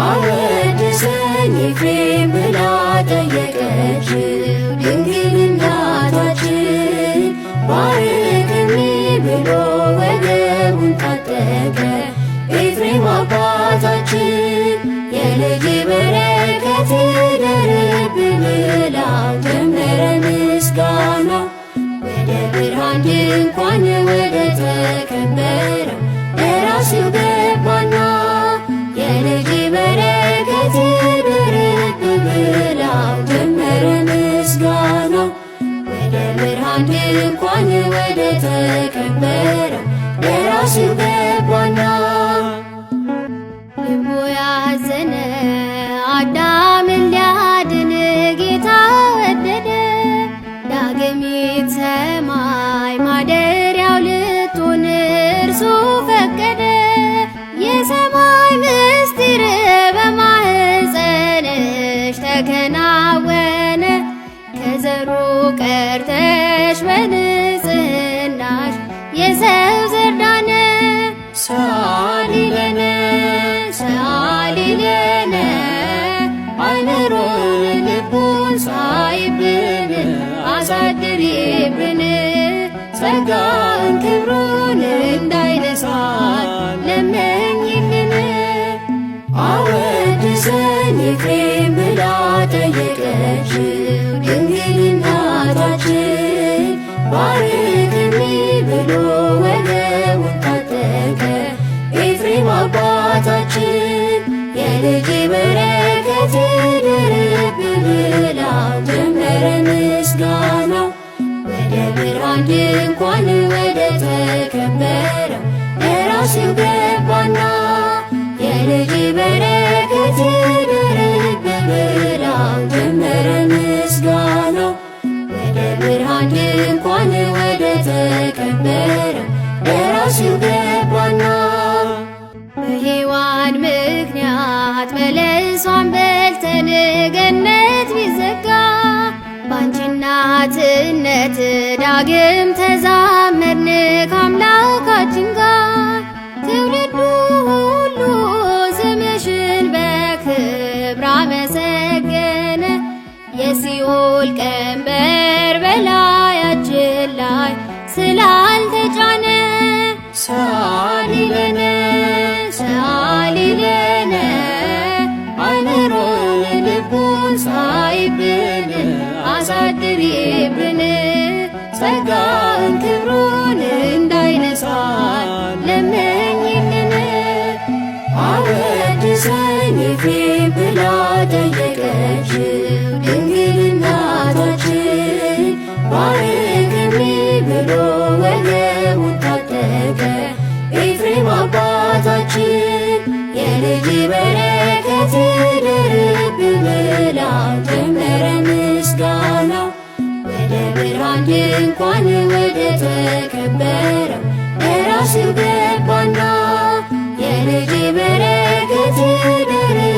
አወድሰኝ ኤፍሬም ብላ ጠየቀችው ድንግል እናታችን። ባርክኒ ብሎ ወገቡን ታጠቀ ኤፍሬም አባታችን። የልጅ በረከት ይደርብን ብላ ጀመረ ምስጋና። ወደ ብርሃን ድንኳን ወደ ተከበረው ለራስው ገባና የልጅ በረከት ይደርብን ብላ ጀመረ ምስጋና። ወደ ብርሃን ድንኳን ወደ ተከበረው ለራስው ገባና ልቡ ያዘነ አዳምን ሊያድን ጌታ ወደደ። ዳግሚት ሰማይ ማደሪያው ልትሆን እርሱ ፈቀደ። የሰማይ ምስጢር በማኅፀንሽ ተከናወነ። ከዘሩ ቀርተሽ በንጽሕናሽ የሰው ዘር ዳነ። ሰአሊ ለነ ሰአሊ ለነ አይምሮን ልቡን ሳይብን አሳድሪብን። ጸጋን ክብሩን እንዳይነሳን ለምኝልን። አወድሰኝ ኤፍሬም ብላ ጠየቀችው ድንግል እናታችን። ባርክኒ ብሎ ወገቡን ታጠቀ ኤፍሬም አባታችን። የልጅ በረከት ይደርብን ብላ ጀመረ ምስጋና። ወደ ብርሃን ድንኳን ወደ ተከበረው ለራስው ገባና የልጅ በረከት ይደርብን ብላ ጀመረ ምስጋና። ወደ ብርሃን ድንኳን ወደ ተከበረው ለራስው ገባና በሔዋን ምክንያት በለሷን በልተን ገነት ቢዘጋ ባንቺ እናትነት ዳግም ተዛመድን ከአምላካችን ጋር። ትውልዱ ሁሉ ስምሽን በክብር አመሰገነ። የሲኦል ቀንበር በላያችን ላይ ስላልተጫነ ሰአሊ ለነ ሰአሊ ለነ አይምሮን ልቡን ሳይብን አሳድሪብን። ጸጋን ክብሩን እንዳይነሳን ለምኝልን። አወድሰኝ ኤፍሬም ብላ ጠየቀችው ድንግል እናታችን። ባርክኒ ብሎ ወገቡን ታጠቀ ኤፍሬም አባታችን። የልጅ በረከት ይደርብን ብላ ጀመረ ምስጋና። ወደ ብርሃን ድንኳን ወደ ተከበረው ለራስው ገባና የልጅ በረከት ይደርብን